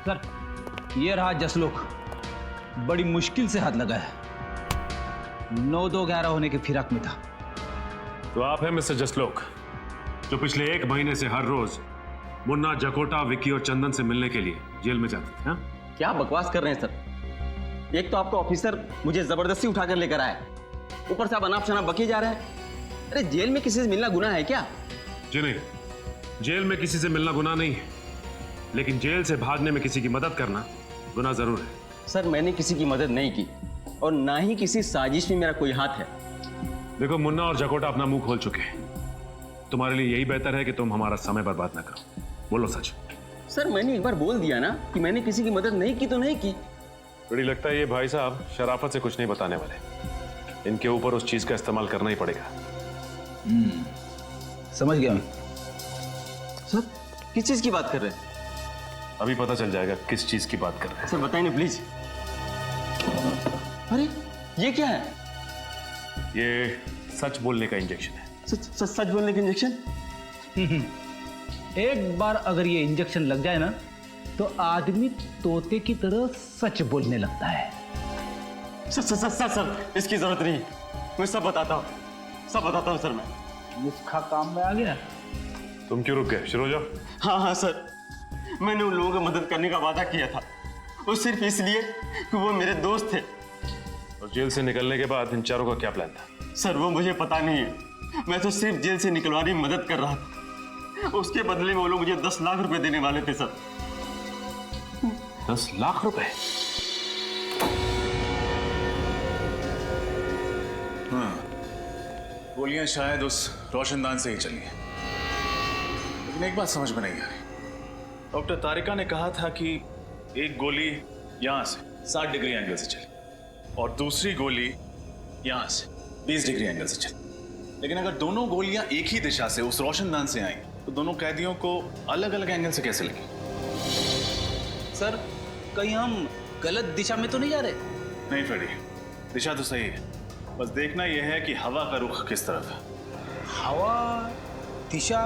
Sir, ये रहा जसलोक, बड़ी मुश्किल से हाथ लगा है। 9-2-11 होने की फिराक में था। तो आप हैं मिस्टर जसलोक, जो पिछले 1 महीने से हर रोज मुन्ना, जकोटा, विक्की और चंदन से मिलने के लिए जेल में जाते थे। हाँ? क्या बकवास कर रहे हैं सर? एक तो आपका ऑफिसर मुझे जबरदस्ती उठाकर लेकर आया, ऊपर से आप अनाप शनाप बके जा रहे हैं। अरे जेल में किसी से मिलना गुनाह है क्या? जी नहीं, जेल में किसी से मिलना गुनाह नहीं है, लेकिन जेल से भागने में किसी की मदद करना गुनाह जरूर है। सर, मैंने किसी की मदद नहीं की और ना ही किसी साजिश में मेरा कोई हाथ है। देखो, मुन्ना और जकोटा अपना मुंह खोल चुके हैं। तुम्हारे लिए यही बेहतर है कि तुम हमारा समय बर्बाद ना करो। बोलो सच। सर, मैंने एक बार बोल दिया ना कि मैंने किसी की मदद नहीं की तो नहीं की। बड़ी लगता है ये भाई साहब शराफत से कुछ नहीं बताने वाले। इनके ऊपर उस चीज का इस्तेमाल करना ही पड़ेगा। समझ गया मैं। सर, किस चीज की बात कर रहे हैं? अभी पता चल जाएगा किस चीज की बात कर रहे हैं। सर बताइए ना प्लीज। अरे ये क्या है? ये सच बोलने का इंजेक्शन है। सच बोलने का इंजेक्शन? एक बार अगर ये इंजेक्शन लग जाए ना, तो आदमी तोते की तरह सच बोलने लगता है। सर, इसकी जरूरत नहीं। मैं सब बताता हूँ सर। मैं नुस्खा काम में आ गया। तुम क्यों रुक गए? शुरू हो जाओ। हाँ सर, मैंने उन लोगों को मदद करने का वादा किया था, वो सिर्फ इसलिए कि वो मेरे दोस्त थे। और जेल से निकलने के बाद इन चारों का क्या प्लान था? सर वो मुझे पता नहीं है, मैं तो सिर्फ जेल से निकलवाने में मदद कर रहा था। उसके बदले में वो लोग मुझे 10 लाख रुपए देने वाले थे सर। 10 लाख रुपए? हाँ, गोलियां शायद उस रोशनदान से ही चली हैं। लेकिन एक बात समझ में नहीं आ रही। डॉक्टर तारिका ने कहा था कि एक गोली यहां से 60 डिग्री एंगल से चली और दूसरी गोली यहां से 20 डिग्री एंगल से चली। लेकिन अगर दोनों गोलियां एक ही दिशा से उस रोशनदान से आई तो दोनों कैदियों को अलग अलग एंगल से कैसे लगी? सर, कहीं हम गलत दिशा में तो नहीं जा रहे? नहीं फ्रेडी, दिशा तो सही है, बस देखना यह है कि हवा का रुख किस तरफ है। हवा, दिशा,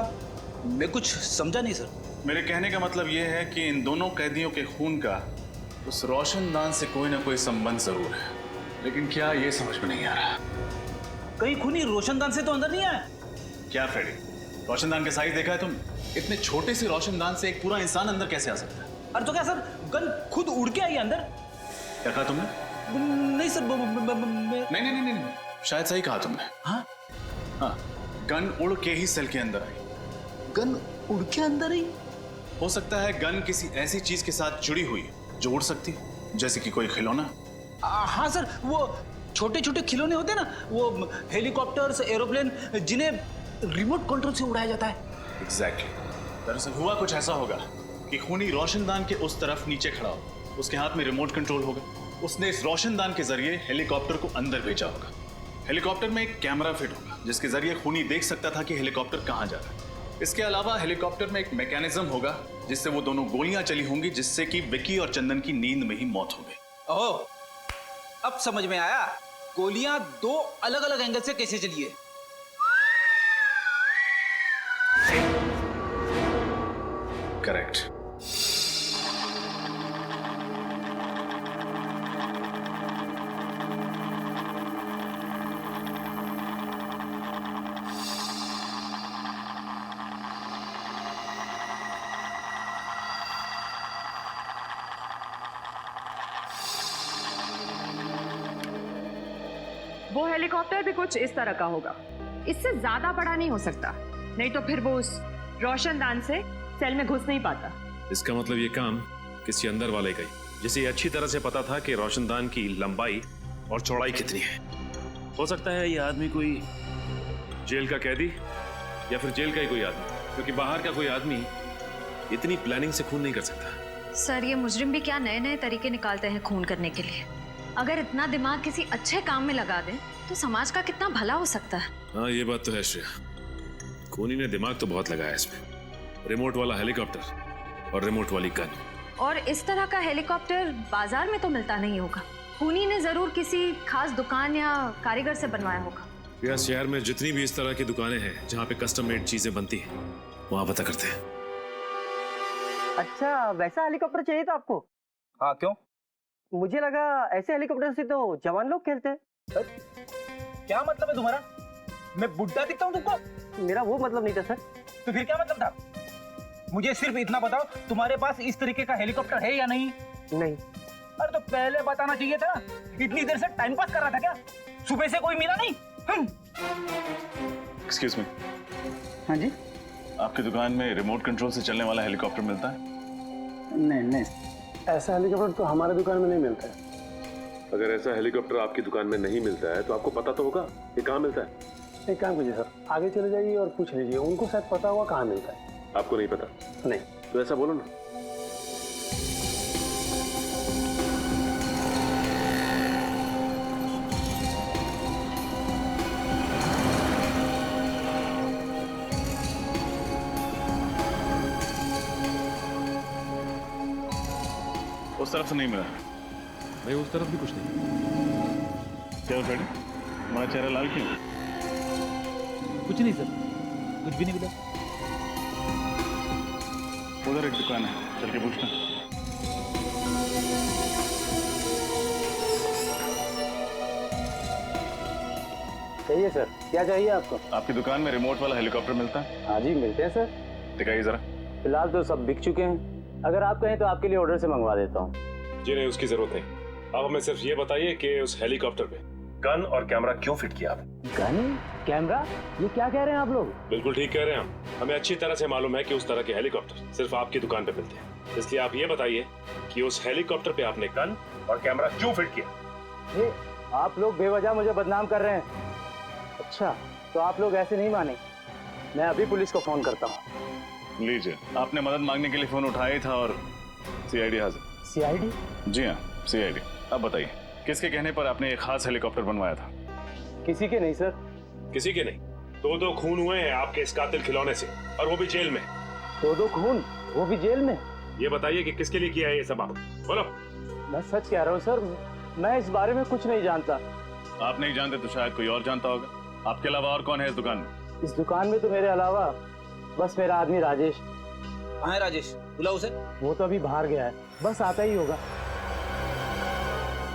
मैं कुछ समझा नहीं सर। मेरे कहने का मतलब यह है कि इन दोनों कैदियों के खून का उस रोशनदान से कोई ना कोई संबंध जरूर है, लेकिन क्या ये समझ में नहीं आ रहा। कहीं खूनी रोशनदान से तो अंदर नहीं आया? क्या फ्रेडी, रोशनदान के साइज देखा है तुम? इतने छोटे से रोशनदान से एक पूरा इंसान अंदर कैसे आ सकता है? अरे तो क्या सर, गन खुद उड़ के आई अंदर? क्या कहा तुमने? नहीं सर, नहीं, शायद सही कहा तुमने। हाँ, गन उड़ के ही सेल के अंदर आई। गन उड़ के अंदर आई? हो सकता है गन किसी ऐसी चीज के साथ जुड़ी हुई है जो उड़ सकती है, जैसे कि कोई खिलौना। हाँ सर, वो छोटे छोटे खिलौने होते हैं ना, वो हेलीकॉप्टर्स, एरोप्लेन, जिन्हें रिमोट कंट्रोल से उड़ाया जाता है। एग्जैक्टली। दरअसल हुआ कुछ ऐसा होगा कि खूनी रोशनदान के उस तरफ नीचे खड़ा हो, उसके हाथ में रिमोट कंट्रोल होगा, उसने इस रोशनदान के जरिए हेलीकॉप्टर को अंदर भेजा होगा। हेलीकॉप्टर में एक कैमरा फिट होगा जिसके जरिए खूनी देख सकता था कि हेलीकॉप्टर कहां जा रहा है। इसके अलावा हेलीकॉप्टर में एक मैकेनिज्म होगा जिससे वो दोनों गोलियां चली होंगी, जिससे कि विक्की और चंदन की नींद में ही मौत हो गई। ओह, अब समझ में आया, गोलियां 2 अलग अलग एंगल से कैसे चली है। करेक्ट। वो हेलीकॉप्टर भी कुछ इस तरह का होगा, इससे ज्यादा बड़ा नहीं हो सकता, नहीं तो फिर वो उस रोशनदान से सेल में घुस नहीं पाता। इसका मतलब ये काम किसी अंदर वाले का ही, जिसे अच्छी तरह से पता था कि रोशनदान की लंबाई और चौड़ाई कितनी है। हो सकता है ये आदमी कोई जेल का कैदी या फिर जेल का ही कोई आदमी, क्योंकि बाहर का कोई आदमी इतनी प्लानिंग से खून नहीं कर सकता। सर, ये मुजरिम भी क्या नए नए तरीके निकालते हैं खून करने के लिए। अगर इतना दिमाग किसी अच्छे काम में लगा दें तो समाज का कितना भला हो सकता है। हाँ, ये बात तो है श्रेया, खूनी ने दिमाग तो बहुत लगाया इसमें। रिमोट वाला हेलीकॉप्टर और रिमोट वाली गन। और इस तरह का हेलीकॉप्टर बाजार में तो मिलता नहीं होगा। खूनी ने जरूर किसी खास दुकान या कारीगर से बनवाया होगा। या शहर में जितनी भी इस तरह की दुकानें हैं जहाँ पे कस्टम मेड चीजें बनती हैं, वहां पता करते हैं। अच्छा, वैसा हेलीकॉप्टर चाहिए था आपको? हाँ क्यों? मुझे लगा ऐसे हेलीकॉप्टर से तो जवान लोग खेलते हैं। क्या मतलब है तुम्हारा? मैं बुड्ढा दिखता हूँ तुमको? मेरा वो मतलब नहीं था सर। तो फिर क्या मतलब था? मुझे सिर्फ इतना बताओ, तुम्हारे पास इस तरीके का हेलीकॉप्टर है या नहीं? नहीं। अरे तो पहले बताना चाहिए था। इतनी देर से टाइम पास कर रहा था क्या? सुबह से कोई मिला नहीं? एक्सक्यूज मी, हाँ जी। आपकी दुकान में रिमोट कंट्रोल से चलने वाला हेलीकॉप्टर मिलता है? नहीं, ऐसा हेलीकॉप्टर तो हमारे दुकान में नहीं मिलता है। अगर ऐसा हेलीकॉप्टर आपकी दुकान में नहीं मिलता है तो आपको पता तो होगा ये कहाँ मिलता है। एक काम कीजिए सर, आगे चले जाइए और पूछ लीजिए, उनको शायद पता होगा कहाँ मिलता है। आपको नहीं पता? नहीं। तो ऐसा बोलो ना। उस तरफ से नहीं मिला। नहीं, उस तरफ भी कुछ नहीं। क्या फ्रेंड, हमारा चेहरा लाल क्यों? कुछ नहीं सर, कुछ भी नहीं मिला। उधर एक दुकान है, चल के पूछना। कहिए सर, क्या चाहिए आपको? आपकी दुकान में रिमोट वाला हेलीकॉप्टर मिलता है? हाँ जी मिलते हैं सर। दिखाइए जरा। फिलहाल तो सब बिक चुके हैं, अगर आप कहें तो आपके लिए ऑर्डर से मंगवा देता हूँ। जी नहीं, उसकी जरूरत नहीं। आप हमें सिर्फ ये बताइए कि उस हेलीकॉप्टर पे गन और कैमरा क्यों फिट किया आपने? गन, कैमरा, ये क्या कह रहे हैं आप लोग? बिल्कुल ठीक कह रहे हैं हम। हमें अच्छी तरह से मालूम है कि उस तरह के हेलीकॉप्टर सिर्फ आपकी दुकान पे मिलते हैं। इसलिए आप ये बताइए कि उस हेलीकॉप्टर पे आपने गन और कैमरा क्यों फिट किया? ये आप लोग बेवजह मुझे बदनाम कर रहे हैं। अच्छा, तो आप लोग ऐसे नहीं माने, मैं अभी पुलिस को फोन करता हूँ। लीजिए, आपने मदद मांगने के लिए फोन उठाया ही था और सीआईडी हाजिर। सीआईडी? जी हाँ, सीआईडी। अब बताइए, किसके कहने पर आपने एक खास हेलीकॉप्टर बनवाया था? किसी के नहीं सर। किसी के नहीं? दो खून हुए हैं आपके इस कातिल खिलौने से, और वो भी जेल में। दो खून, वो भी जेल में? ये बताइए कि किसके लिए किया है ये सब आप? बोलो। मैं सच कह रहा हूँ सर, मैं इस बारे में कुछ नहीं जानता। आप नहीं जानते तो शायद कोई और जानता होगा। आपके अलावा और कौन है इस दुकान में? इस दुकान में तो मेरे अलावा बस मेरा आदमी राजेश। कहाँ है राजेश? बुलाओ उसे। वो तो अभी बाहर गया है, बस आता ही होगा।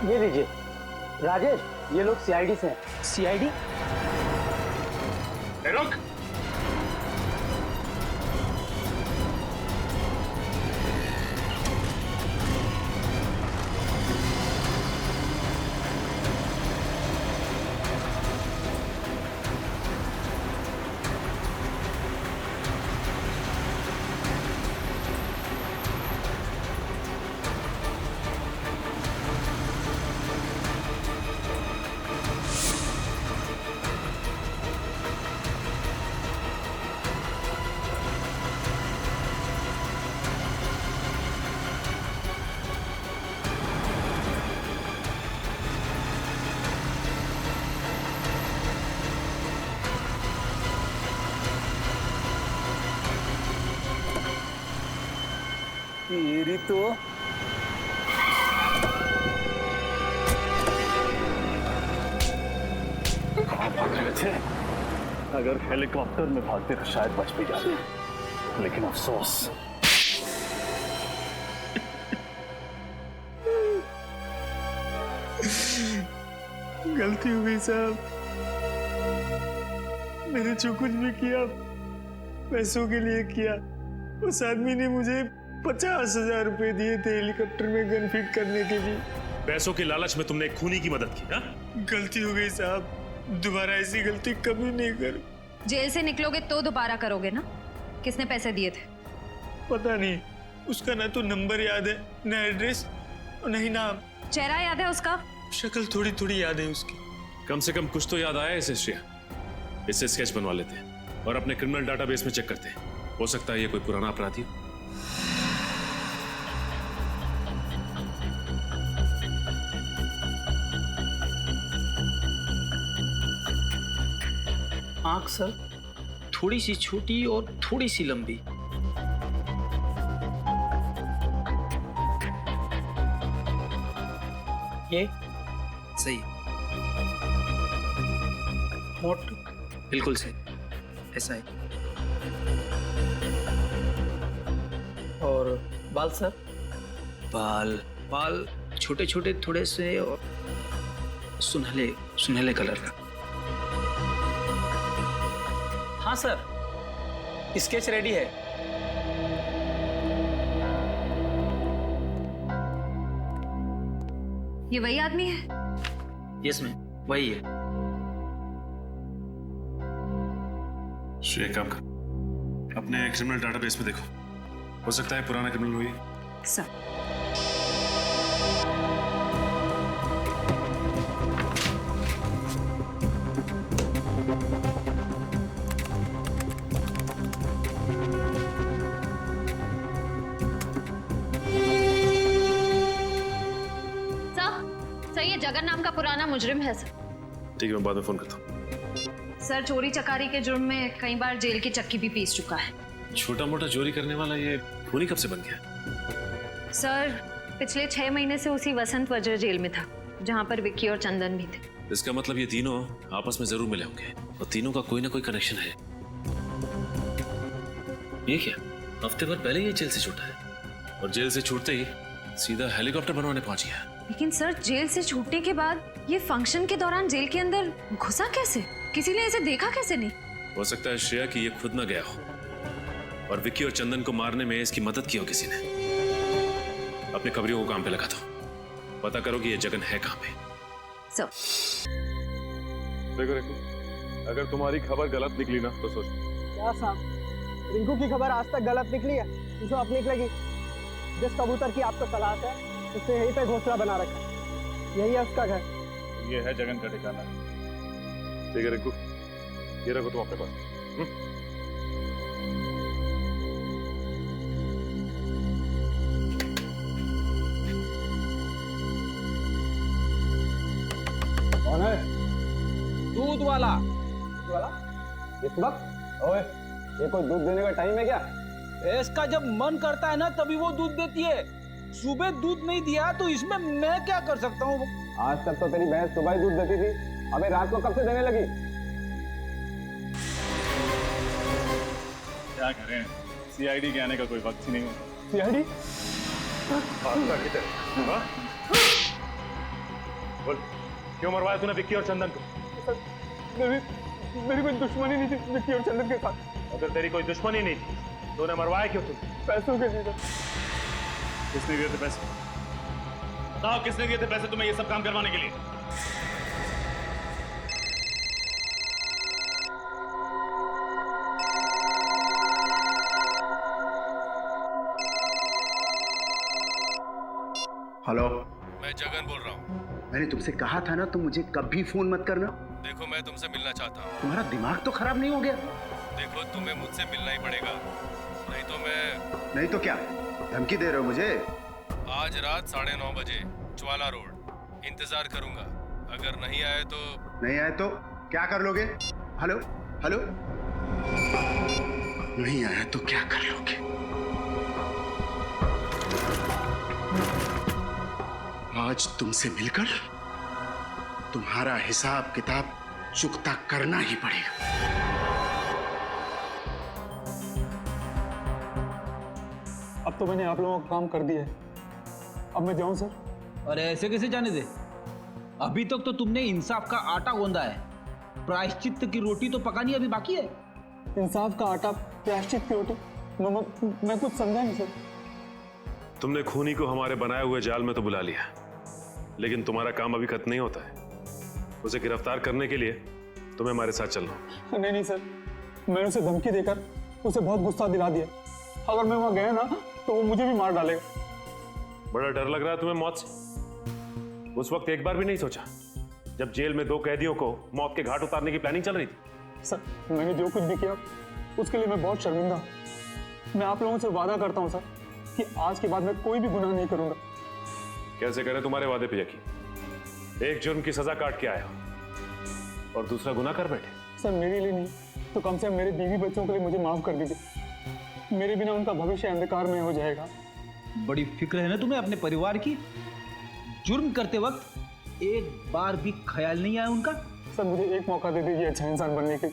ये लीजिए राजेश, ये लोग सीआईडी से हैं। सीआईडी? रुक। तेरी तो कहाँ भाग रहे थे? अगर हेलीकॉप्टर में भागते तो शायद बच भी जाते, लेकिन अफसोस। गलती हो गई साहब, मैंने जो कुछ भी किया पैसों के लिए किया। उस आदमी ने मुझे 50,000 रुपए दिए थे हेलीकॉप्टर में गन फिट करने के लिए। पैसों के लालच में तुमने एक खूनी की मदद की? हाँ? गलती हो गई साहब, दोबारा ऐसी गलती कभी नहीं करूं। जेल से निकलोगे तो दोबारा करोगे ना? किसने पैसे दिए थे? पता नहीं, उसका ना तो नंबर याद है, ना एड्रेस और ना ही नाम। चेहरा याद है उसका? शक्ल थोड़ी थोड़ी याद है उसकी। कम से कम कुछ तो याद आया इसे श्रेया। इससे स्केच बनवा लेते हैं और अपने क्रिमिनल डाटाबेस में चेक करते हैं। हो सकता है ये कोई पुराना अपराधी हो। आंख सर थोड़ी सी छोटी और थोड़ी सी लंबी। ये सही। होठ बिल्कुल सही, ऐसा है। और बाल सर? बाल बाल छोटे छोटे थोड़े से और सुनहले सुनहले कलर का। हाँ सर, स्केच रेडी है। ये वही आदमी है? यस मैम, वही है। श्रेय, एक काम कर, अपने क्रिमिनल डाटाबेस में देखो, हो सकता है पुराना क्रिमिनल हुई। सर ये जगन नाम का पुराना मुजरिम है सर। ठीक है, मैं बाद में फोन करता हूँ। सर चोरी चकारी के जुर्म में कई बार जेल की चक्की भी पीस चुका है। छोटा मोटा चोरी करने वाला ये खूनी कब से बन गया? सर पिछले 6 महीने से उसी वसंत वज्र जेल में था, जहाँ पर विक्की और चंदन भी थे। इसका मतलब ये तीनों आपस में जरूर मिले होंगे और तीनों का कोई ना कोई कनेक्शन है। ये क्या, हफ्ते भर पहले ये जेल से छूटा है और जेल से छूटते ही सीधा हेलीकॉप्टर बनवाने पहुंच गया। लेकिन सर जेल से छूटने के बाद ये फंक्शन के दौरान जेल के अंदर घुसा कैसे? किसी ने इसे देखा कैसे नहीं? हो सकता है श्रेया कि ये खुद ना गया हो और विक्की और चंदन को मारने में इसकी मदद की हो किसी ने। अपने खबरियों को काम पे लगा दो, पता करो कि ये जगन है कहाँ पे। सर देखो देखो, अगर तुम्हारी खबर गलत निकली ना तो सोच। क्या साहब, रिंकू की खबर आज तक गलत निकली है? जो अब निकलेगी, जिस कबूतर की आपको तलाश है उससे यहीं पे घोंसला बना रखा है, यही है उसका घर। ये है जगन का ठिकाना। ठीक है रिंकू, ये रखो तुम अपने पास। कौन है? दूध वाला। इस वक्त? ओए, ये कोई दूध देने का टाइम है क्या? भैंस का जब मन करता है ना तभी वो दूध देती है। सुबह दूध नहीं दिया तो इसमें मैं क्या कर सकता हूँ? आज तक तो तेरी भैंस सुबह ही दूध देती थी, अबे रात को कब से देने लगी? क्या करें, सीआईडी के आने का कोई वक्त ही नहीं है। सीआईडी? बोल, क्यों मरवाया तूने विक्की और चंदन को? मेरी कोई दुश्मनी नहीं थी विक्की और चंदन के साथ। अगर तेरी कोई दुश्मनी नहीं थी तूने मरवाया क्यों? तुम पैसों के लिए। किसने दिए थे पैसे? बताओ, किसने दिए थे पैसे तुम्हें ये सब काम करवाने के लिए? हेलो, मैं जगन बोल रहा हूँ। मैंने तुमसे कहा था ना, तुम मुझे कभी फोन मत करना। देखो, मैं तुमसे मिलना चाहता हूँ। तुम्हारा दिमाग तो खराब नहीं हो गया? देखो, तुम्हें मुझसे मिलना ही पड़ेगा, नहीं तो मैं। नहीं तो क्या, धमकी दे रहे हो मुझे? आज रात 9:30 बजे ज्वाला रोड, इंतजार करूंगा। अगर नहीं आए तो? नहीं आए तो क्या कर लोगे? हेलो हेलो, नहीं आया तो क्या कर लोगे? आज तुमसे मिलकर तुम्हारा हिसाब किताब चुकता करना ही पड़ेगा। अब तो मैंने आप लोगों का काम कर दिया है, अब मैं जाऊं सर? अरे ऐसे कैसे जाने दे? अभी तक तो तुमने इंसाफ का आटा गूंदा है, प्रायश्चित की रोटी तो पकानी अभी बाकी है। इंसाफ का आटा, प्रायश्चित की रोटी? मैं कुछ समझा नहीं सर। तुमने खूनी को हमारे बनाए हुए जाल में तो बुला लिया, लेकिन तुम्हारा काम अभी खत्म नहीं होता है। उसे गिरफ्तार करने के लिए तुम्हें हमारे साथ चलना। नहीं सर, मैंने उसे धमकी देकर उसे बहुत गुस्सा दिला दिया। अगर मैं वहां गया ना तो वो मुझे भी मार डालेगा। बड़ा डर लग रहा है तुम्हें मौत से? उस वक्त एक बार भी नहीं सोचा जब जेल में 2 कैदियों को मौत के घाट उतारने की प्लानिंग चल रही थी? सर, मैंने जो कुछ भी किया उसके लिए मैं बहुत शर्मिंदा हूं। मैं आप लोगों से वादा करता हूं सर कि आज के बाद मैं कोई भी गुनाह नहीं करूंगा। कैसे करें तुम्हारे वादे पे यकीन? एक जुर्म की सजा काट के आया और दूसरा गुनाह कर बैठे। सर, मेरे लिए नहीं तो कम से कम मेरे बीवी बच्चों के लिए मुझे माफ कर दीजिए। मेरे बिना उनका भविष्य अंधकार में हो जाएगा। बड़ी फिक्र है ना तुम्हें अपने परिवार की? जुर्म करते वक्त एक बार भी ख्याल नहीं आया उनका? सर, मुझे एक मौका दे दीजिए अच्छा इंसान बनने के।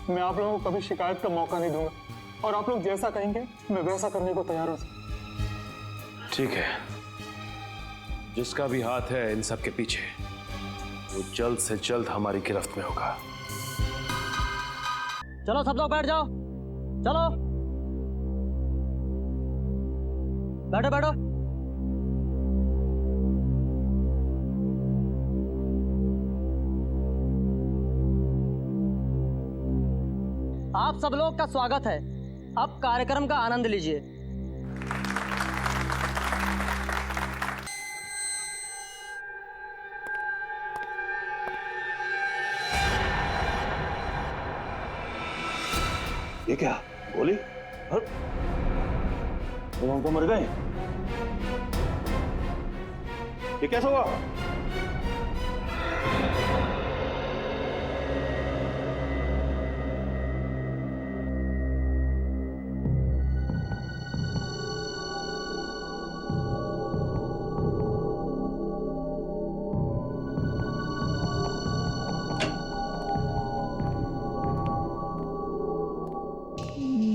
मैं आप लोगों को कभी शिकायत का मौका नहीं दूंगा और आप लोग जैसा कहेंगे मैं वैसा करने को तैयार हूं। ठीक है, जिसका भी हाथ है इन सब के पीछे, वो जल्द से जल्द हमारी गिरफ्त में होगा। चलो सब लोग बैठ जाओ, चलो बैठो बैठो। आप सब लोग का स्वागत है। अब कार्यक्रम का आनंद लीजिए। ये क्या गोली? तुम हमको मर गए? ये कैसा हुआ?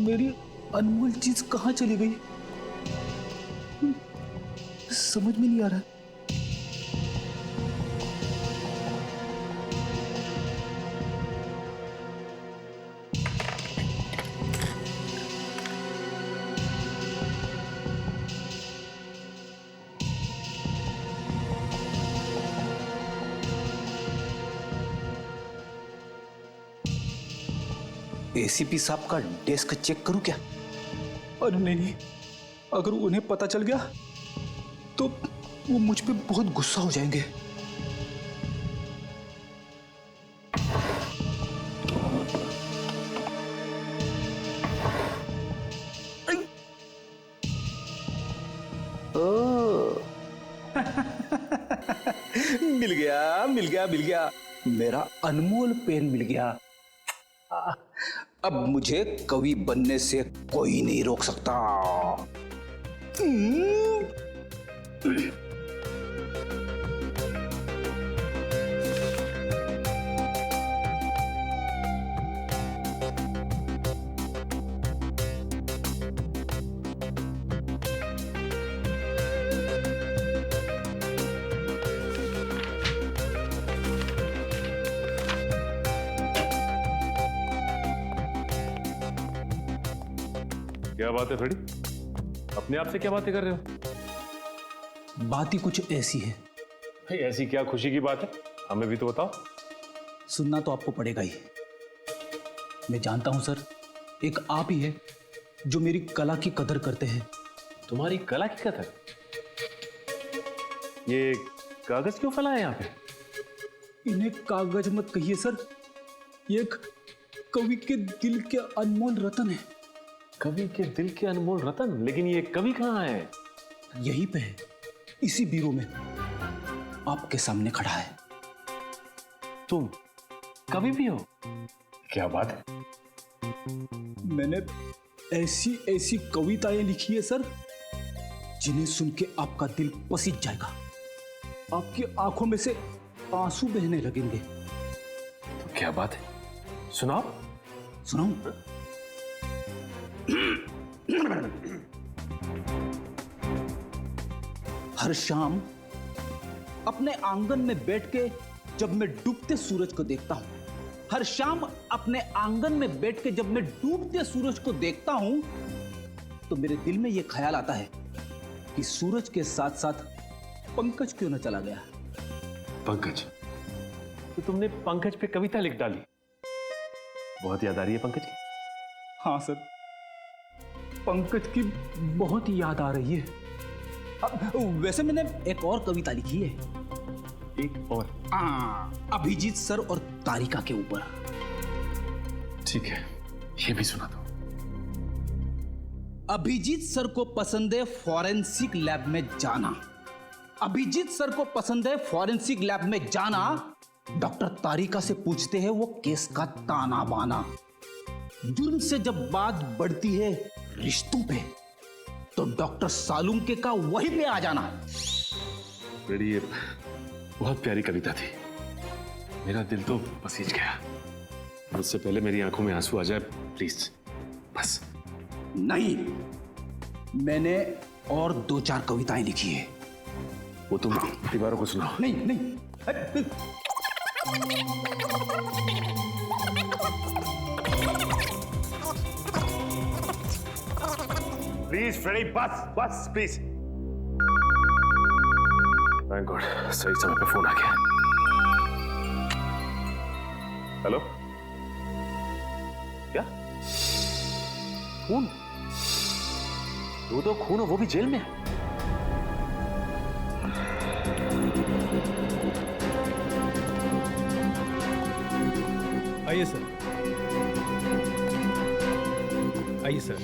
मेरी अनमोल चीज कहाँ चली गई? समझ में नहीं आ रहा। एसीपी साहब का डेस्क चेक करूं क्या? अरे नहीं, अगर उन्हें पता चल गया तो वो मुझ पे बहुत गुस्सा हो जाएंगे। मिल गया मिल गया मिल गया, मेरा अनमोल पेन मिल गया। अब मुझे कवि बनने से कोई नहीं रोक सकता। क्या बात है फ्रेडी? अपने आप से क्या बातें कर रहे हो? बात ही कुछ ऐसी है। भाई ऐसी क्या खुशी की बात है, हमें भी तो बताओ। सुनना तो आपको पड़ेगा ही। मैं जानता हूं सर, एक आप ही है जो मेरी कला की कदर करते हैं। तुम्हारी कला की कदर? ये कागज क्यों फैला है यहाँ पे? इन्हें कागज मत कहिए सर, ये एक कवि के दिल के अनमोल रतन है। कवि के दिल के अनमोल रतन? लेकिन ये कवि कहाँ है? यहीं पे है, इसी बीरो में, आपके सामने खड़ा है। तुम कवि भी हो? क्या बात है। मैंने ऐसी ऐसी कविताएं लिखी है सर, जिन्हें सुन के आपका दिल पसीज जाएगा, आपकी आंखों में से आंसू बहने लगेंगे। तो क्या बात है, सुनाओ। सुनाऊं? हर शाम अपने आंगन में बैठ के जब मैं डूबते सूरज को देखता हूं, हर शाम अपने आंगन में बैठ के जब मैं डूबते सूरज को देखता हूं, तो मेरे दिल में यह ख्याल आता है कि सूरज के साथ साथ पंकज क्यों न चला गया। पंकज? तो तुमने पंकज पे कविता लिख डाली? बहुत याद आ रही है पंकज की? हाँ सर, पंकज की बहुत याद आ रही है। वैसे मैंने एक और कविता लिखी है। एक और? अभिजीत सर और तारिका के ऊपर। ठीक है, ये भी सुना दो। अभिजीत सर को पसंद है फॉरेंसिक लैब में जाना। अभिजीत सर को पसंद है फॉरेंसिक लैब में जाना। डॉक्टर तारिका से पूछते हैं वो केस का ताना बाना। जुर्म से जब बात बढ़ती है रिश्तों पे, तो डॉक्टर सालुंके का वहीं पे आ जाना। ये बहुत प्यारी कविता थी, मेरा दिल तो पसीज गया। उससे पहले मेरी आंखों में आंसू आ जाए प्लीज, बस। नहीं, मैंने और 2-4 कविताएं लिखी है। वो तुम दीवारों को सुनाओ। नहीं नहीं, प्लीज फ्रेडी, बस बस प्लीज। थैंक गॉड, सही समय पे फोन आ गया। हेलो, क्या खून? दो खून, वो भी जेल में? आइए सर, आइए सर।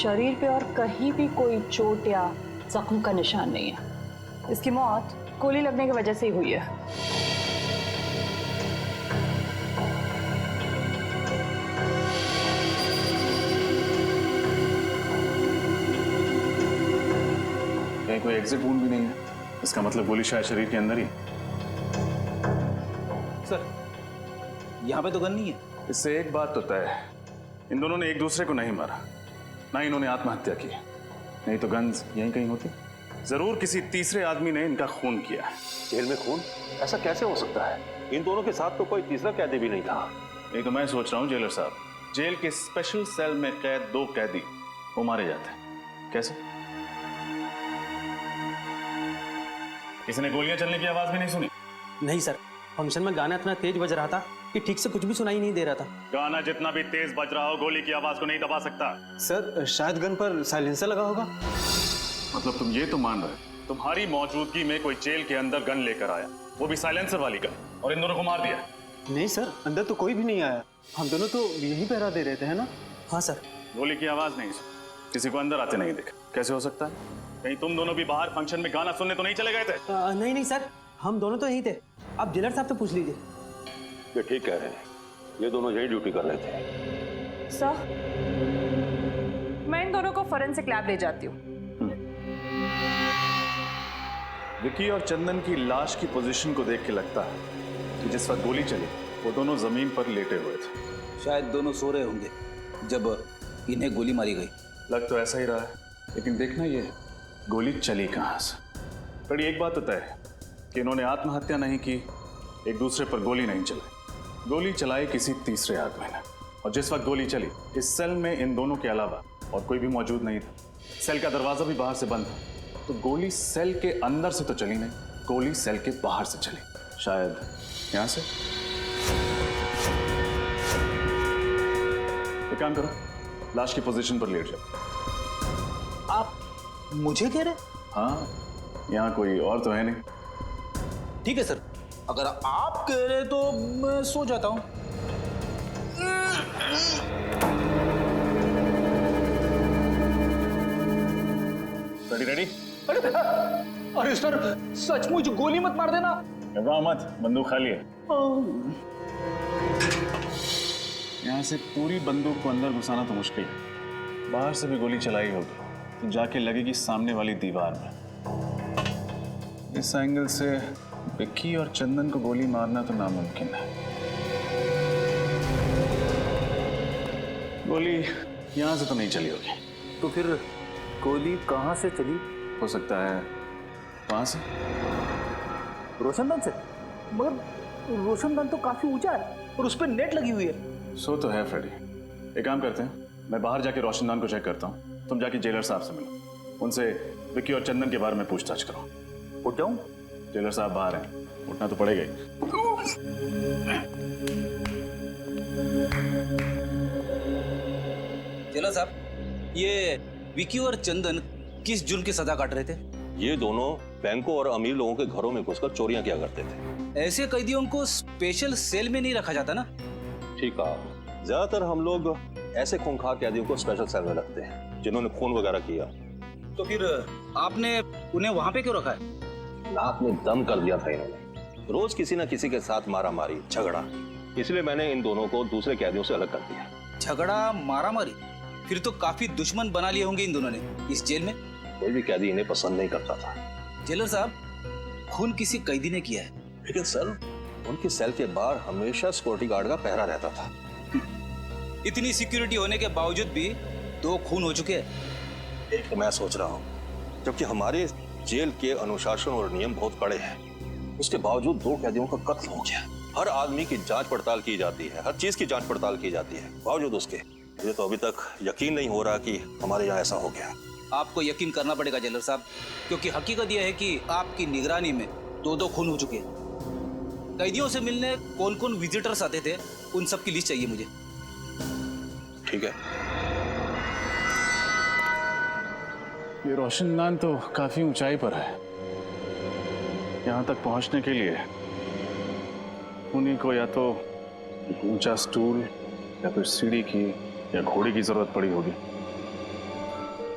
शरीर पे और कहीं भी कोई चोट या जख्म का निशान नहीं है। इसकी मौत गोली लगने की वजह से ही हुई है। कहीं कोई एग्जिट वुंड भी नहीं है, इसका मतलब गोली शायद शरीर के अंदर ही। सर यहाँ पे तो गन नहीं है। इससे एक बात तो तय है, इन दोनों ने एक दूसरे को नहीं मारा, ना इन्होंने आत्महत्या की, नहीं तो गन्स यहीं कहीं होती। जरूर किसी तीसरे आदमी ने इनका खून किया। जेल में खून? ऐसा कैसे हो सकता है? इन दोनों के साथ तो कोई तीसरा कैदी भी नहीं था। यही तो मैं सोच रहा हूँ जेलर साहब, जेल के स्पेशल सेल में कैद 2 कैदी वो मारे जाते हैं, कैसे? किसी ने गोलियां चलने की आवाज भी नहीं सुनी? नहीं सर, फंक्शन में गाना इतना तेज बज रहा था कि ठीक से कुछ भी सुनाई नहीं दे रहा था। गाना जितना भी तेज बज रहा हो, गोली की आवाज को नहीं दबा सकता। सर शायद गन पर साइलेंसर लगा होगा। मतलब तुम ये तो मान रहे तुम्हारी मौजूदगी में कोई जेल के अंदर गन लेकर आया, वो भी साइलेंसर वाली गन, और इन दोनों को मार दिया? नहीं सर, अंदर तो कोई भी नहीं आया, हम दोनों तो यही पहरा दे रहे थे, है ना? हाँ सर। गोली की आवाज नहीं सुनी, किसी को अंदर आते नहीं देखा, कैसे हो सकता है? कहीं तुम दोनों भी बाहर फंक्शन में गाना सुनने तो नहीं चले गए थे? नहीं नहीं सर, हम दोनों तो यही थे, आप जेलर साहब से पूछ लीजिए। ये ठीक कह रहे हैं, ये दोनों यही ड्यूटी कर रहे थे। सर, मैं इन दोनों को फोरेंसिक लैब ले जाती हूँ। विकी और चंदन की लाश की पोजीशन को देख के लगता है कि जिस वक्त गोली चली वो दोनों जमीन पर लेटे हुए थे। शायद दोनों सो रहे होंगे जब इन्हें गोली मारी गई। लग तो ऐसा ही रहा है, लेकिन देखना ये गोली चली कहाँ से। बड़ी एक बात तो तय है कि इन्होंने आत्महत्या नहीं की, एक दूसरे पर गोली नहीं चलाई, गोली चलाई किसी तीसरे आदमी ने। और जिस वक्त गोली चली इस सेल में इन दोनों के अलावा और कोई भी मौजूद नहीं था, सेल का दरवाजा भी बाहर से बंद था, तो गोली सेल के अंदर से तो चली नहीं, गोली सेल के बाहर से चली, शायद यहां से। एक काम करो, लाश की पोजीशन पर लेट जाओ। आप मुझे कह रहे? हाँ, यहाँ कोई और तो है नहीं। ठीक है सर, अगर आप कह रहे तो मैं सो जाता हूँ। Ready ready? अरे सर, सचमुच गोली मत मार देना। घबराओ मत, बंदूक खाली है। यहाँ से पूरी बंदूक को अंदर घुसाना तो मुश्किल है, बाहर से भी गोली चलाई होगी तो जाके लगेगी सामने वाली दीवार में। इस एंगल से विक्की और चंदन को गोली मारना तो नामुमकिन है। गोली यहाँ से तो नहीं चली होगी, तो फिर गोली कहाँ से चली? हो सकता है वहां से। रोशनदान से? मगर रोशनदान तो काफी ऊंचा है और उस पर नेट लगी हुई है। सो तो है फ्रेडी। एक काम करते हैं, मैं बाहर जाके रोशनदान को चेक करता हूँ, तुम जाके जेलर साहब से मिलो, उनसे विक्की और चंदन के बारे में पूछताछ करो। उठ जाऊं? जेलर साहब बाहर हैं, उठना तो पड़ेगा ही। जेलर साहब, ये विकी और चंदन किस जुर्म की सजा काट रहे थे? ये दोनों बैंकों और अमीर लोगों के घरों में घुसकर चोरियां किया करते थे। ऐसे कैदियों को स्पेशल सेल में नहीं रखा जाता ना? ठीक है, ज्यादातर हम लोग ऐसे खूंखार कैदियों को स्पेशल सेल में रखते हैं जिन्होंने खून वगैरह किया। तो फिर आपने उन्हें वहां पे क्यों रखा है? नाक में दम कर दिया था इन्होंने, रोज किसी ना किसी के साथ मारा मारी झगड़ा, इसलिए मैंने इन दोनों को दूसरे कैदियों से अलग कर दिया। झगड़ा मारामारी? फिर तो काफी दुश्मन बना लिए होंगे इन दोनों ने इस जेल में। कोई भी कैदी इन्हें पसंद नहीं करता था। जेलर साहब, खून किसी कैदी ने किया है, लेकिन सर उनकी सेल के बाहर हमेशा सिक्योरिटी गार्ड का पहरा रहता था। इतनी सिक्योरिटी होने के बावजूद भी 2 खून हो चुके हैं। एक तो मैं सोच रहा हूँ, जबकि हमारे जेल के अनुशासन और नियम बहुत कड़े हैं, उसके बावजूद 2 कैदियों का कत्ल हो गया। हर आदमी की जांच पड़ताल की जाती है, हर चीज की जांच पड़ताल की जाती है, बावजूद उसके मुझे तो अभी तक यकीन नहीं हो रहा कि हमारे यहाँ ऐसा हो गया। आपको यकीन करना पड़ेगा जेलर साहब, क्योंकि हकीकत यह है कि आपकी निगरानी में 2 खून हो चुके हैं। कैदियों से मिलने कौन कौन विजिटर्स आते थे, उन सब की लिस्ट चाहिए मुझे। ठीक है। ये रोशनदान तो काफी ऊंचाई पर है। यहाँ तक पहुंचने के लिए उन्हीं को या तो एक ऊंचा स्टूल या फिर सीढ़ी की या घोड़े की जरूरत पड़ी होगी,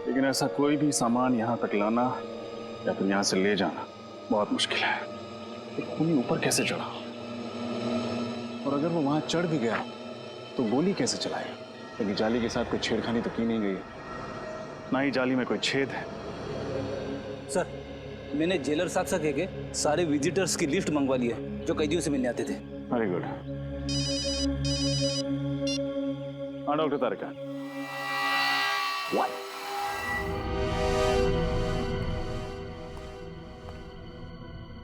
लेकिन ऐसा कोई भी सामान यहाँ तक लाना या फिर यहाँ से ले जाना बहुत मुश्किल है। एक खूनी ऊपर कैसे चढ़ा, और अगर वो वहां चढ़ भी गया तो गोली कैसे चलाएगा? क्योंकि जाली के साथ कोई छेड़खानी तो की नहीं गई, ना ही जाली में कोई छेद है। सर, मैंने जेलर साहब से कह के सारे विजिटर्स की लिस्ट मंगवा ली है जो कैदियों से मिलने आते थे। Very good. हाँ डॉक्टर तारिका।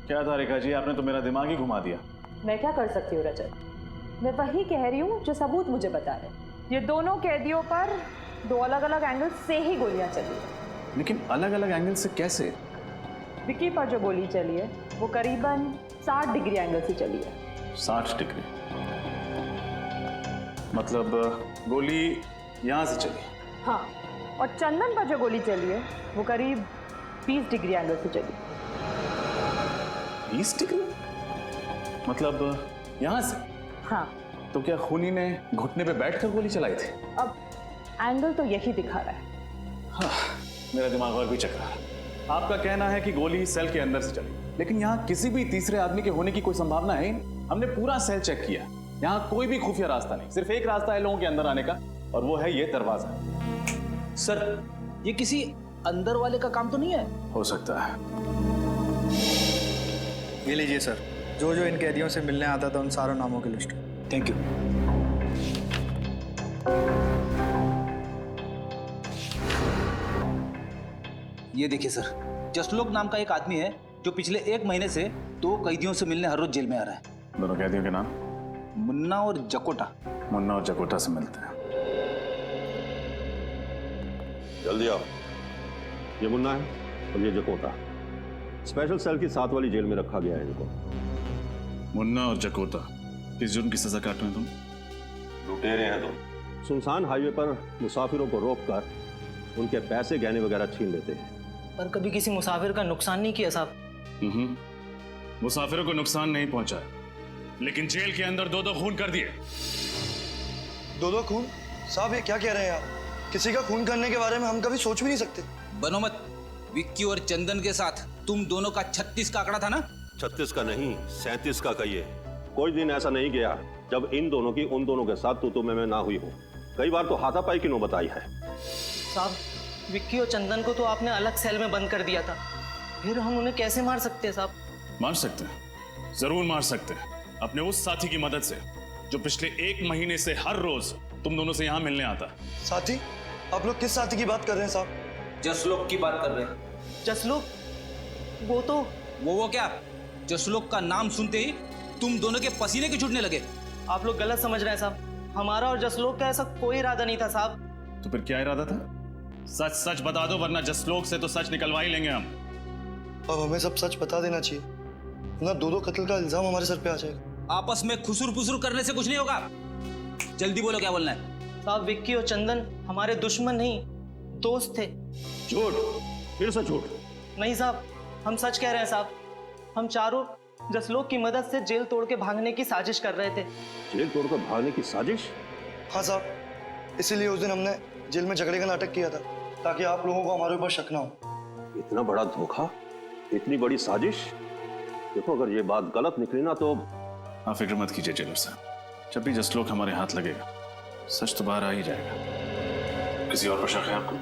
क्या तारिका जी, आपने तो मेरा दिमाग ही घुमा दिया। मैं क्या कर सकती हूँ रजत? मैं वही कह रही हूँ जो सबूत मुझे बता रहे। ये दोनों कैदियों पर 2 अलग अलग एंगल से ही गोलियां चली है। लेकिन अलग अलग एंगल से कैसे? विक्की पर जो गोली चली है वो करीबन 60 डिग्री एंगल से चली है। 60 डिग्री? मतलब गोली यहां से चली? हाँ, और चंदन पर जो गोली चली है वो करीब 20 डिग्री एंगल से चली। 20 डिग्री? मतलब यहां से? हाँ। तो क्या खूनी ने घुटने पे बैठकर गोली चलाई थी? अब एंगल तो यही दिखा रहा है। हाँ, मेरा दिमाग और भी चक रहा है। आपका कहना है कि गोली सेल के अंदर से चली, लेकिन यहाँ किसी भी तीसरे आदमी के होने की कोई संभावना है ही नहीं। हमने पूरा सेल चेक किया, यहाँ कोई भी खुफिया रास्ता नहीं। सिर्फ एक रास्ता है लोगों के अंदर आने का, और वो है ये दरवाजा। सर, ये किसी अंदर वाले का काम तो नहीं है? हो सकता है। ये लीजिए सर, जो जो इन कैदियों से मिलने आता था उन सारों नामों की लिस्ट। Thank you. ये देखिए सर, जसलोक नाम का एक आदमी है जो पिछले 1 महीने से 2 कैदियों से मिलने हर रोज जेल में आ रहा है। दोनों कैदियों के नाम? मुन्ना और जकोटा। मुन्ना और जकोटा से मिलते हैं। जल्दी आओ। ये मुन्ना है और ये जकोटा। स्पेशल सेल की 7 वाली जेल में रखा गया है इनको। मुन्ना और जकोता, किस जुर्म की सजा काट रहे हैं तुम? लुटेरे हैं तुम। सुनसान हाईवे पर मुसाफिरों को रोककर उनके पैसे गहने वगैरह छीन लेते हैं। पर कभी किसी मुसाफिर का नुकसान नहीं किया साहब। मुसाफिरों को नुकसान नहीं पहुंचा, लेकिन जेल के अंदर 2 खून कर दिए। 2 खून? साहब ये क्या कह रहे हैं आप? किसी का खून करने के बारे में हम कभी सोच भी नहीं सकते। बनो मत। विक्की और चंदन के साथ तुम दोनों का 36 का आंकड़ा था ना? 36 का नहीं, 37 का कहिए। कोई दिन ऐसा नहीं गया जब इन दोनों की उन दोनों के साथ तू मैं ना हुई हो। कई बार तो हाथापाई की नौबत आई है। साहब, विक्की और चंदन को तो आपने अलग सेल में बंद कर दिया था, फिर हम उन्हें कैसे मार सकते हैं साहब? मार सकते हैं, जरूर मार सकते हैं। अपने उस साथी की मदद से जो पिछले 1 महीने से हर रोज तुम दोनों से यहाँ मिलने आता। साथी? आप लोग किस साथी की बात कर रहे हैं साहब? जसलोक की बात कर रहे हैं। जसलोक? वो तो वो क्या? जसलोक का नाम सुनते ही तुम दोनों के पसीने के छूटने लगे। आप लोग गलत समझ रहे हैं साहब। हमारा और जसलोक का ऐसा कोई इरादा नहीं था साहब। तो फिर क्या इरादा था? सच सच बता दो, वरना जसलोक से तो सच निकलवा ही लेंगे हम। अब हमें सब सच बता देना चाहिए, वरना 2 कत्ल का इल्जाम हमारे सर पे आ जाएगा। आपस में खुसुर पुसुर करने से कुछ नहीं होगा। जल्दी बोलो, क्या बोलना है? साहब, विक्की और चंदन हमारे दुश्मन नहीं, दोस्त थे। झूठ, फिर से झूठ। नहीं साहब, हम सच कह रहे हैं साहब। हम चारों जसलोक की मदद से जेल तोड़ के भागने की साजिश कर रहे थे। जेल तोड़कर भागने की साजिश? हाँ साहब, इसीलिए उस दिन हमने जेल में झगड़े का नाटक किया था, ताकि आप लोगों को हमारे ऊपर शक ना हो। इतना बड़ा धोखा, इतनी बड़ी साजिश? देखो अगर ये बात गलत निकली ना तो आप फिक्र मत कीजिए जेलर साहब, जब भी जसलोक हमारे हाथ लगेगा सच तो बाहर आ ही जाएगा। किसी और पर शक है आपको?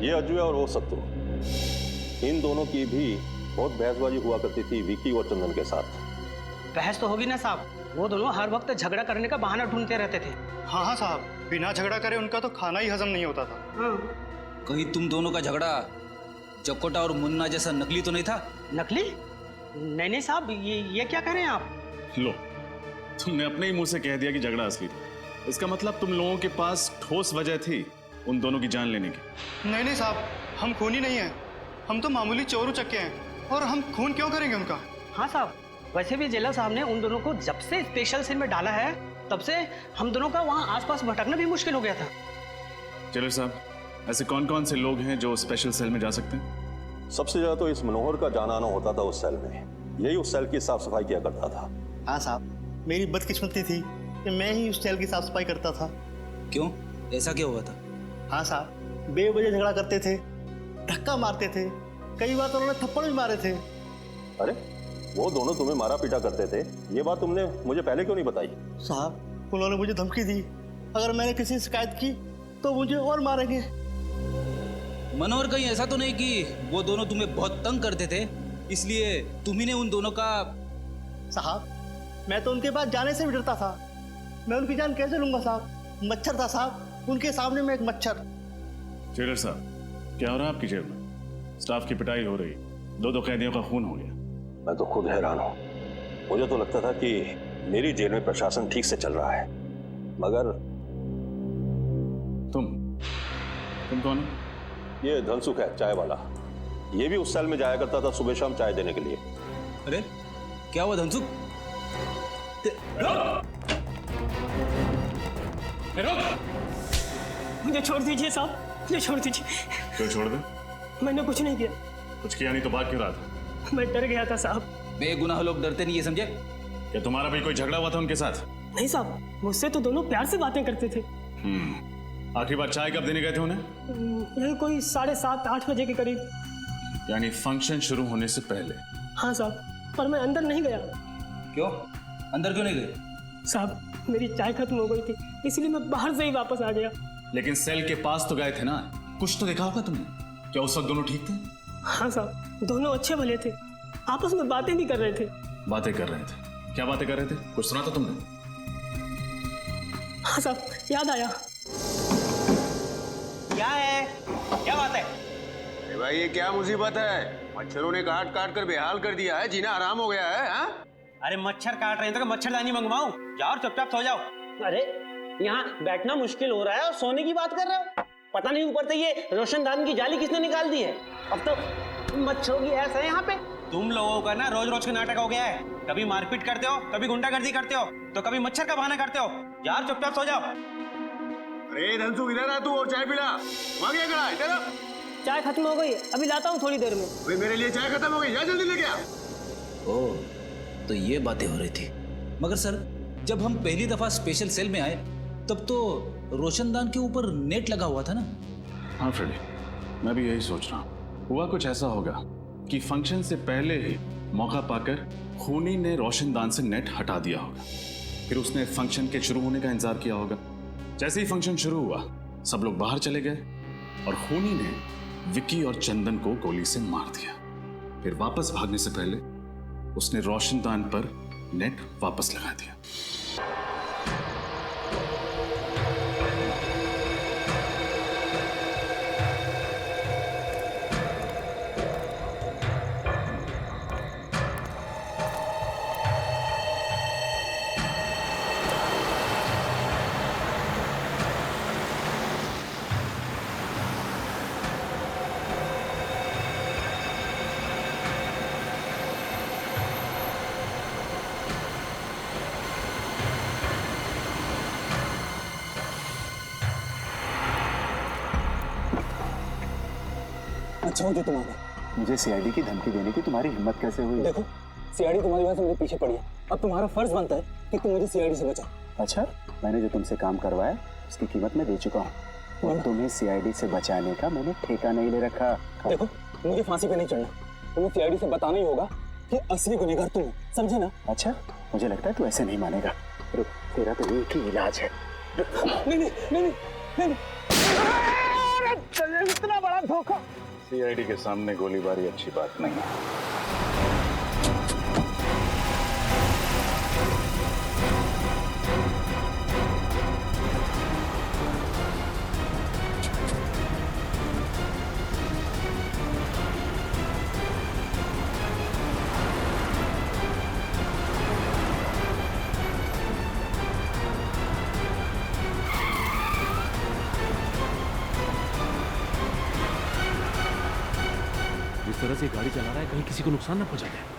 ये अजय और वो सत्तू, इन दोनों की भी बहुत बहसबाजी हुआ करती थी विकी और चंदन के साथ। बहस तो होगी ना साहब, वो दोनों हर वक्त झगड़ा करने का बहाना ढूंढते रहते थे। हाँ हाँ साहब, बिना झगड़ा करे उनका तो खाना ही हजम नहीं होता था। हाँ। कहीं तुम दोनों का झगड़ा जकोटा और मुन्ना जैसा नकली तो नहीं था? नकली? नहीं साहब, ये क्या कह रहे हैं आप? लो, तुमने अपने ही मुंह से कह दिया कि झगड़ा असली था। इसका मतलब तुम लोगों के पास ठोस वजह थी उन दोनों की जान लेने की। नहीं साहब, हम खूनी नहीं हैं, हम तो मामूली चोर उचक्के हैं, और हम खून क्यों करेंगे उनका? हाँ साहब, वैसे भी जेलर साहब ने उन दोनों को जब से स्पेशल सेल में डाला है तब से हम दोनों का वहाँ आसपास भटकना भी मुश्किल हो गया था। जेलर साहब, ऐसे कौन कौन से लोग हैं जो स्पेशल सेल में जा सकते हैं? सबसे ज्यादा तो इस मनोहर का जाना आना होता था उस सेल में, यही उस सेल की साफ सफाई किया करता था। हाँ साहब, मेरी बदकिस्मती थी कि मैं ही उस सेल की साफ सफाई करता था। क्यों, ऐसा क्या हुआ था? हाँ साहब, बेवजह झगड़ा करते थे, धक्का मारते थे, कई बार तो उन्होंने थप्पड़ भी मारे थे। अरे वो दोनों तुम्हें मारा पीटा करते थे, ये बात तुमने मुझे पहले क्यों नहीं बताई? साहब, उन्होंने मुझे धमकी दी, अगर मैंने किसी शिकायत की तो मुझे और मारेंगे। मनोहर, कहीं ऐसा तो नहीं कि वो दोनों तुम्हें बहुत तंग करते थे इसलिए तुम्ही ने उन दोनों का? साहब, मैं तो उनके पास जाने से भी डरता था। मैं उनकी जान कैसे लूंगा साहब? मच्छर था साहब, उनके सामने में एक मच्छर। जेलर साहब, क्या हो रहा है आपकी जेल में? स्टाफ की पिटाई हो रही, दो कैदियों का खून हो गया। मैं तो खुद हैरान हूं। मुझे तो लगता था कि मेरी जेल में प्रशासन ठीक से चल रहा है, मगर तुम कौन हो? ये धनसुख है, चाय वाला। ये भी उस सेल में जाया करता था सुबह शाम चाय देने के लिए। अरे क्या हुआ धनसुख? मुझे छोड़ दीजिए साहब, मुझे छोड़ दीजिए। क्यों छोड़ दे? मैंने कुछ नहीं किया। कुछ किया नहीं तो बात क्यों रहा था? मैं डर गया था साहब। बेगुनाह लोग डरते नहीं है, समझे? क्या तुम्हारा भी कोई झगड़ा हुआ था उनके साथ? नहीं साहब, मुझसे तो दोनों प्यार से बातें करते थे। आखिरी बार चाय कब देने गए थे उन्हें? यही कोई 7:30-8 बजे के करीब। यानी फंक्शन शुरू होने से पहले? हाँ साहब, पर मैं अंदर नहीं गया। क्यों? अंदर क्यों नहीं गए? साहब, मेरी चाय खत्म हो गई थी, इसलिए मैं बाहर से ही वापस आ गया। लेकिन सेल के पास तो गए थे ना, कुछ तो देखा होगा तुमने। क्या उस वक्त दोनों ठीक थे? हाँ साहब, दोनों अच्छे भले थे, आपस में बातें भी कर रहे थे। बातें कर रहे थे? क्या बातें कर रहे थे? कुछ सुना था तुमने? हाँ साहब, याद आया। क्या है? क्या बात है? अरे भाई, ये क्या मुसीबत है? मच्छरों ने काट काट कर बेहाल कर दिया है, जीना आराम हो गया है। हाँ? अरे मच्छर काट रहे हैं तो मच्छरदानी मंगवाऊं? जाओ और चुपचाप सो जाओ। अरे यहाँ बैठना मुश्किल हो रहा है और सोने की बात कर रहे हो? पता नहीं ऊपर से ये रोशनदान की जाली किसने निकाल दी है। अब तो मच्छरों की ऐसा है यहाँ पे। तुम लोगों का ना रोज रोज का नाटक हो गया है। कभी मारपीट करते हो, कभी गुंडागर्दी करते हो, तो कभी मच्छर का बहाना करते हो। यार चुपचाप सो जाओ। अरे धनसुख, इधर आ तू और चाय पिला। वहां गया खड़ा, इधर आ। चाय खत्म हो गई, अभी लाता हूँ थोड़ी देर में। भाई मेरे लिए चाय खत्म हो गई, जा जल्दी लेके आ। ओह, तो ये बातें हो रही थी। मगर सर, जब हम पहली दफा स्पेशल सेल में आए तब तो रोशनदान के ऊपर नेट लगा हुआ था ना? हाँ फ्रेडी, मैं भी यही सोच रहा हूँ। हुआ कुछ ऐसा होगा कि फंक्शन से पहले ही मौका पाकर खूनी ने रोशनदान से नेट हटा दिया होगा। फिर उसने फंक्शन के शुरू होने का इंतजार किया होगा। जैसे ही फंक्शन शुरू हुआ, सब लोग बाहर चले गए और खूनी ने विकी और चंदन को गोली से मार दिया। फिर वापस भागने से पहले उसने रोशनदान पर नेट वापस लगा दिया। अच्छा हो जो तुम आ गए। मुझे सीआईडी की धमकी देने की तुम्हारी हिम्मत कैसे हुई? देखो, सीआईडी तुम्हारी वजह से मेरे पीछे पड़ी है। अब तुम्हारा फर्ज बनता है कि तुम मुझे सीआईडी से बचाओ। अच्छा, मैंने जो तुमसे काम करवाया उसकी कीमत मैं दे चुका हूँ। और तुम्हें सीआईडी से बचाने का मैंने ठेका नहीं ले रखा। देखो मुझे फांसी पे नहीं चढ़ना, तुम्हें सीआईडी से बताना ही होगा कि असली गुनहगार तुम हो, समझे ना? अच्छा मुझे लगता है तू ऐसे नहीं मानेगा। रुक, तेरा तो एक ही इलाज है। नहीं नहीं नहीं नहीं नहीं, इतना बड़ा धोखा। सीआईडी के सामने गोलीबारी अच्छी बात नहीं है। जिस तरह से गाड़ी चला रहा है कहीं किसी को नुकसान ना पहुंचा दे।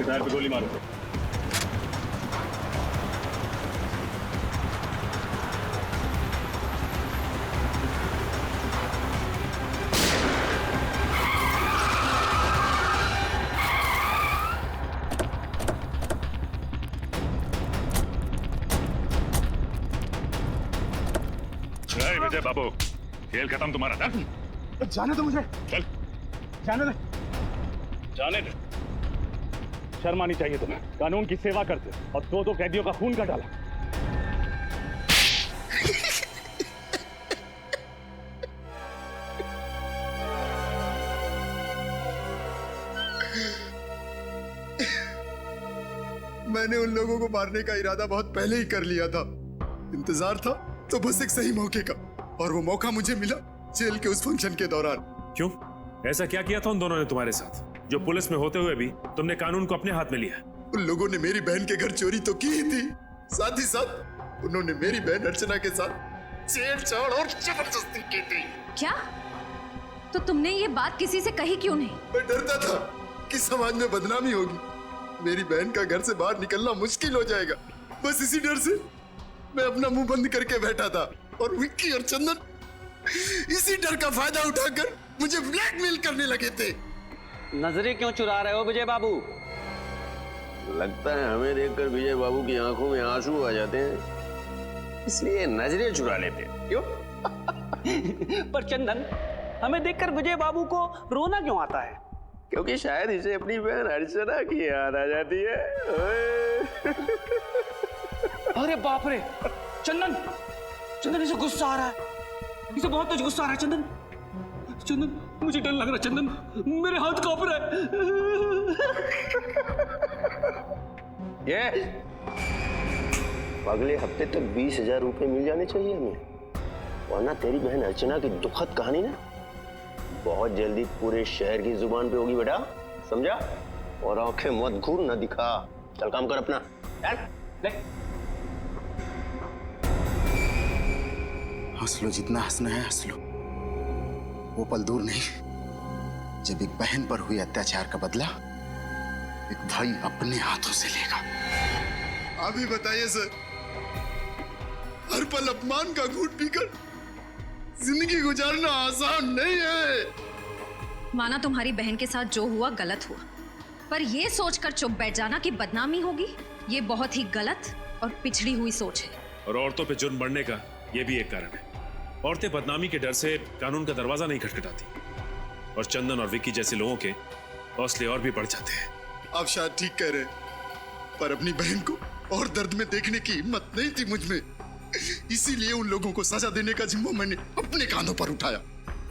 टायर पे गोली मारो। विजय बाबू, खेल खत्म तुम्हारा। जाने दो मुझे, चल जाने दे। जाने दे। शर्म आनी चाहिए तुम्हें। कानून की सेवा करते और दो कैदियों का खून का डाला। मैंने उन लोगों को मारने का इरादा बहुत पहले ही कर लिया था। इंतजार था तो बस एक सही मौके का, और वो मौका मुझे मिला जेल के उस फंक्शन के दौरान। क्यों? ऐसा क्या किया था उन दोनों ने तुम्हारे साथ, जो पुलिस में होते हुए भी तुमने कानून को अपने हाथ में लिया? उन लोगों ने मेरी बहन के घर चोरी तो की ही थी, साथ ही साथ उन्होंने मेरी बहन अर्चना के साथ छेड़छाड़ और जबरदस्ती की थी। क्या? तो तुमने ये बात किसी से कही क्यों नहीं? मैं डरता था कि समाज में बदनामी होगी, मेरी बहन का घर से बाहर निकलना मुश्किल हो जाएगा। बस इसी डर से मैं अपना मुंह बंद करके बैठा था, और विक्की और चंदन इसी डर का फायदा उठाकर मुझे ब्लैकमेल करने लगे थे। नजरें क्यों चुरा रहे हो विजय बाबू? लगता है हमें देखकर विजय बाबू की आंखों में आंसू आ जाते हैं, इसलिए नजरें चुरा लेते हैं। क्यों? पर चंदन, हमें देखकर विजय बाबू को रोना क्यों आता है? क्योंकि शायद इसे अपनी बहन अर्चना की याद आ जाती है। अरे बाप रे, चंदन, चंदन इसे गुस्सा आ रहा है, इसे बहुत तेज गुस्सा आ रहा है। चंदन, चंदन, मुझे डर लग रहा है। चंदन, मेरे हाथ कांप रहा है। ये अगले हफ्ते तक 20,000 रुपए मिल जाने चाहिए हमें, वरना तेरी बहन अर्चना की दुखद कहानी ना बहुत जल्दी पूरे शहर की जुबान पे होगी बेटा, समझा? और आंखें मत घूर न दिखा। चल काम कर अपना। यार ले। हंस लो, जितना हंसना है हंस लो। वो पल दूर नहीं जब एक बहन पर हुए अत्याचार का बदला एक भाई अपने हाथों से लेगा। आप ही बताइए सर, हर पल अपमान का घूंट पीकर जिंदगी गुजारना आसान नहीं है। माना तुम्हारी बहन के साथ जो हुआ गलत हुआ, पर ये सोचकर चुप बैठ जाना कि बदनामी होगी, ये बहुत ही गलत और पिछड़ी हुई सोच है। और औरतों पे जुर्म बढ़ने का ये भी एक कारण है। औरतें बदनामी के डर से कानून का दरवाजा नहीं खटखटाती, और चंदन और विक्की जैसे लोगों के हौसले और भी बढ़ जाते हैं। आप शायद ठीक कह रहे, पर अपनी बहन को और दर्द में देखने की हिम्मत नहीं थी मुझ में, इसीलिए उन लोगों को सजा देने का जिम्मा मैंने अपने कांधों पर उठाया,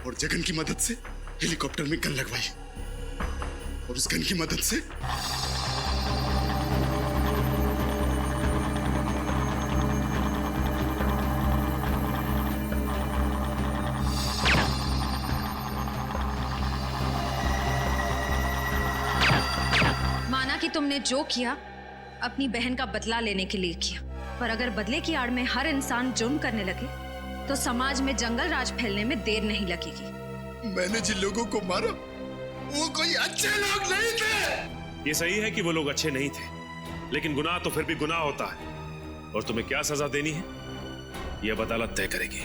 और जगन की मदद से हेलीकॉप्टर में गन लगवाई, और उस गन की मदद से माना कि तुमने जो किया अपनी बहन का बदला लेने के लिए किया, पर अगर बदले की आड़ में हर इंसान जुर्म करने लगे तो समाज में जंगल राज फैलने में देर नहीं लगेगी। मैंने जिन लोगों को मारा वो कोई अच्छे लोग नहीं थे। ये सही है कि वो लोग अच्छे नहीं थे, लेकिन गुनाह तो फिर भी गुनाह होता है, और तुम्हें क्या सजा देनी है यह अब अदालत तय करेगी।